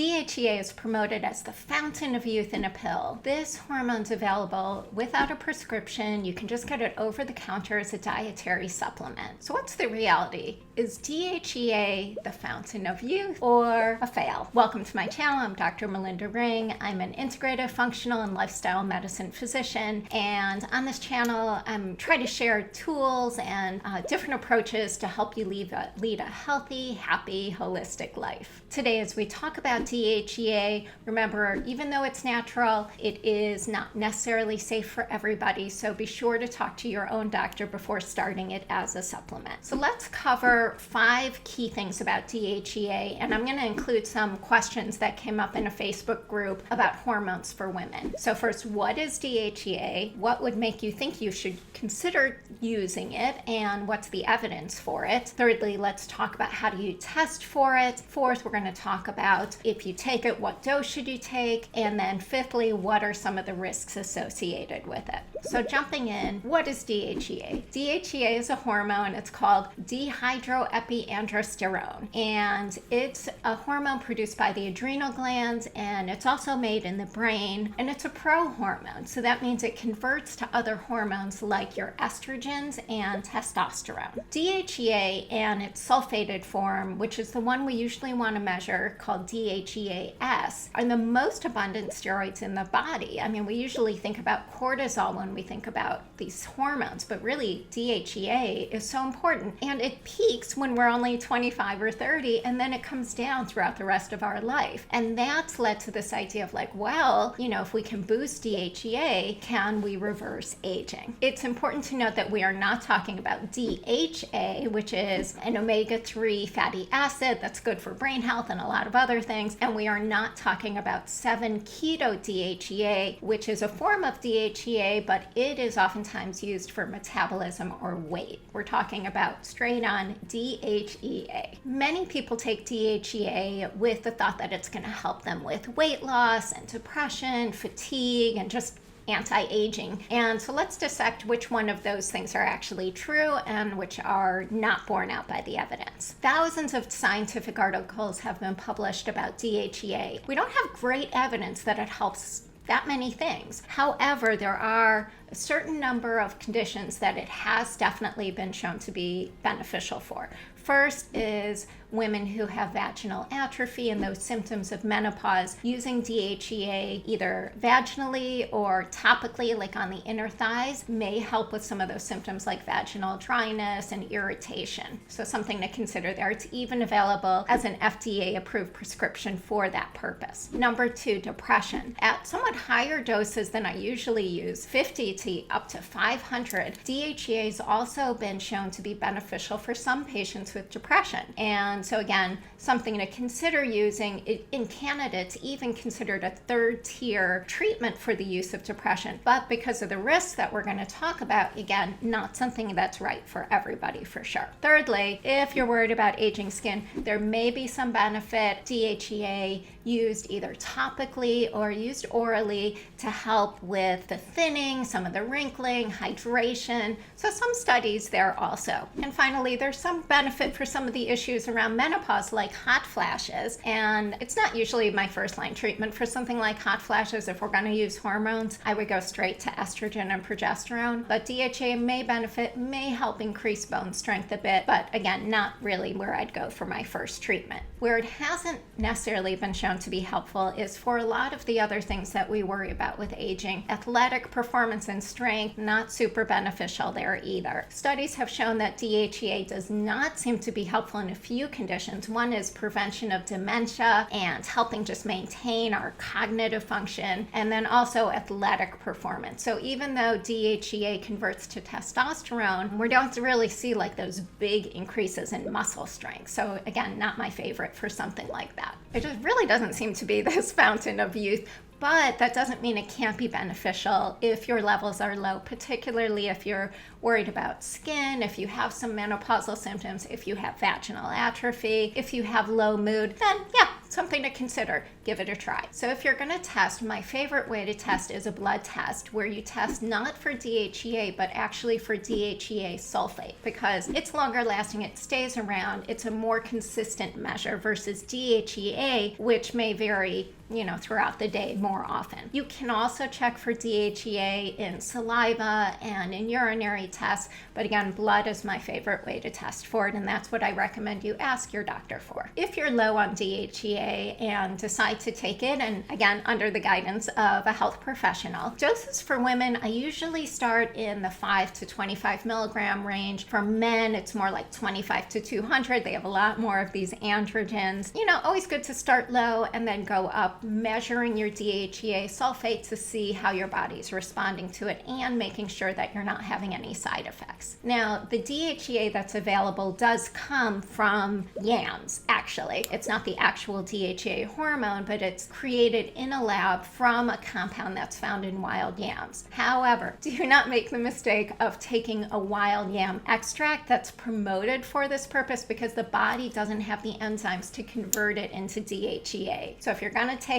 DHEA is promoted as the fountain of youth in a pill. This hormone's available without a prescription. You can just get it over the counter as a dietary supplement. So what's the reality? Is DHEA the fountain of youth or a fail? Welcome to my channel. I'm Dr. Melinda Ring. I'm an integrative, functional, and lifestyle medicine physician. And on this channel, I'm trying to share tools and different approaches to help you lead a healthy, happy, holistic life. Today, as we talk about DHEA, remember, even though it's natural, it is not necessarily safe for everybody. So be sure to talk to your own doctor before starting it as a supplement. So let's cover 5 key things about DHEA, and I'm going to include some questions that came up in a Facebook group about hormones for women. So first, what is DHEA? What would make you think you should consider using it, and what's the evidence for it? Thirdly, let's talk about how do you test for it. Fourth, we're going to talk about if you take it, what dose should you take? And then fifthly, what are some of the risks associated with it? So jumping in, what is DHEA? DHEA is a hormone. It's called dihydroepiandrosterone, and it's a hormone produced by the adrenal glands, and it's also made in the brain, and it's a prohormone. So that means it converts to other hormones like your estrogens and testosterone. DHEA and its sulfated form, which is the one we usually want to measure, called DHEAS, are the most abundant steroids in the body. I mean, we usually think about cortisol when we think about these hormones, but really DHEA is so important, and it peaks when we're only 25 or 30, and then it comes down throughout the rest of our life. And that's led to this idea of like, well, you know, if we can boost DHEA, can we reverse aging? It's important to note that we are not talking about DHA, which is an omega-3 fatty acid that's good for brain health and a lot of other things, and we are not talking about 7-keto-DHEA, which is a form of DHEA, but it is oftentimes used for metabolism or weight. We're talking about straight on DHEA. Many people take DHEA with the thought that it's going to help them with weight loss and depression, fatigue, and just anti-aging. And so let's dissect which one of those things are actually true and which are not borne out by the evidence. Thousands of scientific articles have been published about DHEA. We don't have great evidence that it helps that many things. However, there are a certain number of conditions that it has definitely been shown to be beneficial for. First is women who have vaginal atrophy and those symptoms of menopause. Using DHEA either vaginally or topically, like on the inner thighs, may help with some of those symptoms like vaginal dryness and irritation. So something to consider there. It's even available as an FDA-approved prescription for that purpose. Number 2, depression. At somewhat higher doses than I usually use, 50 to up to 500, DHEA has also been shown to be beneficial for some patients with depression. And so again, something to consider using. In Canada, it's even considered a 3rd tier treatment for the use of depression. But because of the risks that we're going to talk about, again, not something that's right for everybody for sure. Thirdly, if you're worried about aging skin, there may be some benefit. DHEA used either topically or used orally to help with the thinning, some of the wrinkling, hydration. So some studies there also. And finally, there's some benefit for some of the issues around menopause, like hot flashes. And it's not usually my first line treatment for something like hot flashes. If we're going to use hormones, I would go straight to estrogen and progesterone. But DHA may benefit, may help increase bone strength a bit, but again, not really where I'd go for my first treatment. Where it hasn't necessarily been shown to be helpful is for a lot of the other things that we worry about with aging. Athletic performance and strength, not super beneficial there either. Studies have shown that DHEA does not seem to be helpful in a few conditions. One is prevention of dementia and helping just maintain our cognitive function, and then also athletic performance. So even though DHEA converts to testosterone, we don't really see like those big increases in muscle strength. So again, not my favorite for something like that. It just really doesn't seem to be this fountain of youth. But that doesn't mean it can't be beneficial if your levels are low, particularly if you're worried about skin, if you have some menopausal symptoms, if you have vaginal atrophy, if you have low mood, then yeah, something to consider. Give it a try. So if you're going to test, my favorite way to test is a blood test where you test not for DHEA, but actually for DHEA sulfate, because it's longer lasting, it stays around, it's a more consistent measure versus DHEA, which may vary throughout the day more often. You can also check for DHEA in saliva and in urinary tests, but again, blood is my favorite way to test for it, and that's what I recommend you ask your doctor for. If you're low on DHEA and decide to take it, and again, under the guidance of a health professional, doses for women, I usually start in the 5 to 25 milligram range. For men, it's more like 25 to 200. They have a lot more of these androgens. Always good to start low and then go up, measuring your DHEA sulfate to see how your body's responding to it and making sure that you're not having any side effects. Now, the DHEA that's available does come from yams, actually. It's not the actual DHEA hormone, but it's created in a lab from a compound that's found in wild yams. However, do not make the mistake of taking a wild yam extract that's promoted for this purpose, because the body doesn't have the enzymes to convert it into DHEA. So if you're going to take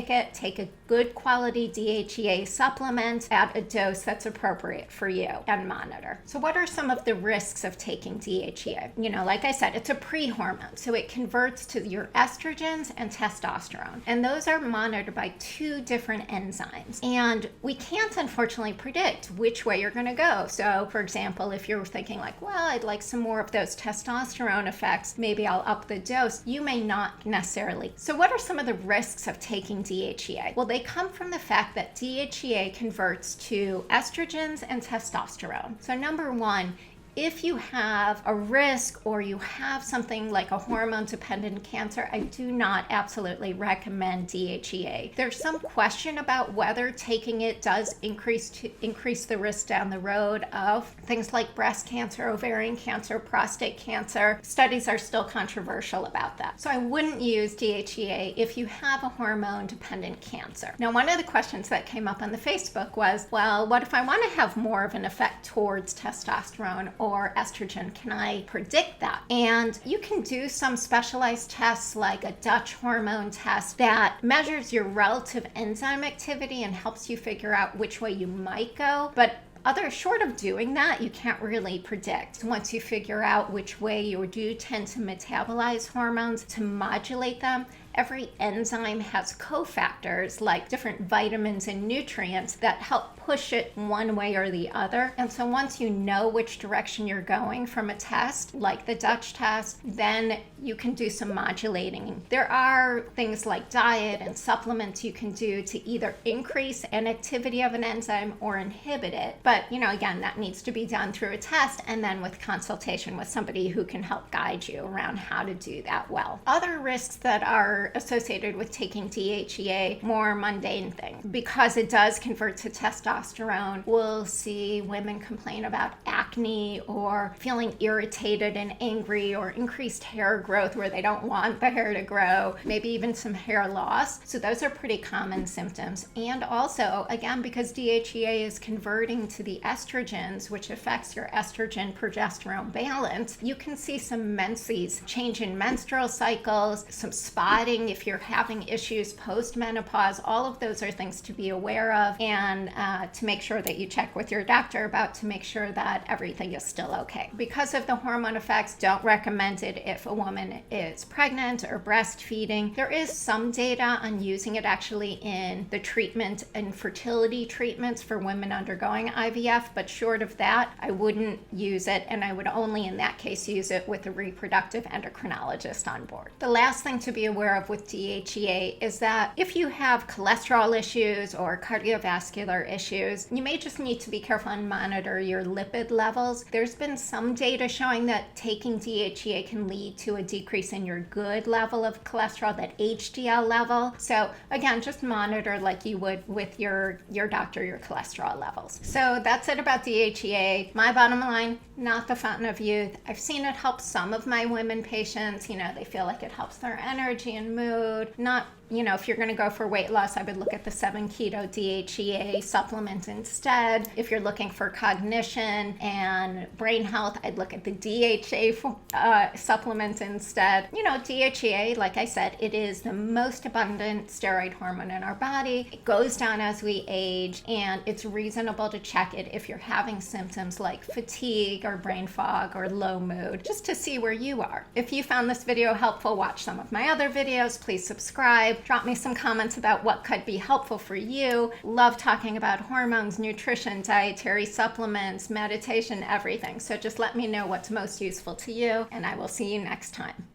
a good quality DHEA supplement at a dose that's appropriate for you and monitor. So what are some of the risks of taking DHEA? Like I said, it's a pre-hormone, so it converts to your estrogens and testosterone, and those are monitored by two different enzymes, and we can't unfortunately predict which way you're going to go. So for example, if you're thinking like, well, I'd like some more of those testosterone effects, maybe I'll up the dose, you may not necessarily. So what are some of the risks of taking DHEA? Well, they come from the fact that DHEA converts to estrogens and testosterone. So number one, if you have a risk or you have something like a hormone-dependent cancer, I do not absolutely recommend DHEA. There's some question about whether taking it does increase the risk down the road of things like breast cancer, ovarian cancer, prostate cancer. Studies are still controversial about that. So I wouldn't use DHEA if you have a hormone-dependent cancer. Now, one of the questions that came up on the Facebook was, well, what if I want to have more of an effect towards testosterone or estrogen? Can I predict that? And you can do some specialized tests like a Dutch hormone test that measures your relative enzyme activity and helps you figure out which way you might go. But short of doing that, you can't really predict. Once you figure out which way you do tend to metabolize hormones, to modulate them, every enzyme has cofactors like different vitamins and nutrients that help push it one way or the other. And so once you know which direction you're going from a test, like the Dutch test, then you can do some modulating. There are things like diet and supplements you can do to either increase an activity of an enzyme or inhibit it. But, again, that needs to be done through a test and then with consultation with somebody who can help guide you around how to do that well. Other risks that are associated with taking DHEA, more mundane things, because it does convert to testosterone. We'll see women complain about acne or feeling irritated and angry, or increased hair growth where they don't want the hair to grow, maybe even some hair loss. So those are pretty common symptoms. And also, again, because DHEA is converting to the estrogens, which affects your estrogen progesterone balance, you can see some menses, change in menstrual cycles, some spotting if you're having issues post-menopause. All of those are things to be aware of, and to make sure that you check with your doctor about, to make sure that everything is still okay. Because of the hormone effects, don't recommend it if a woman is pregnant or breastfeeding. There is some data on using it actually in the treatment and fertility treatments for women undergoing IVF, but short of that, I wouldn't use it, and I would only in that case use it with a reproductive endocrinologist on board. The last thing to be aware of with DHEA is that if you have cholesterol issues or cardiovascular issues, you may just need to be careful and monitor your lipid levels. There's been some data showing that taking DHEA can lead to a decrease in your good level of cholesterol, that HDL level. So again, just monitor like you would with your doctor, your cholesterol levels. So that's it about DHEA. My bottom line, not the fountain of youth. I've seen it help some of my women patients. They feel like it helps their energy and mood. Not you know, if you're going to go for weight loss, I would look at the 7 keto DHEA supplement instead. If you're looking for cognition and brain health, I'd look at the DHA supplement instead. You know, DHEA, like I said, it is the most abundant steroid hormone in our body. It goes down as we age, and it's reasonable to check it if you're having symptoms like fatigue or brain fog or low mood, just to see where you are. If you found this video helpful, watch some of my other videos. Please subscribe. Drop me some comments about what could be helpful for you. Love talking about hormones, nutrition, dietary supplements, meditation, everything. So just let me know what's most useful to you, and I will see you next time.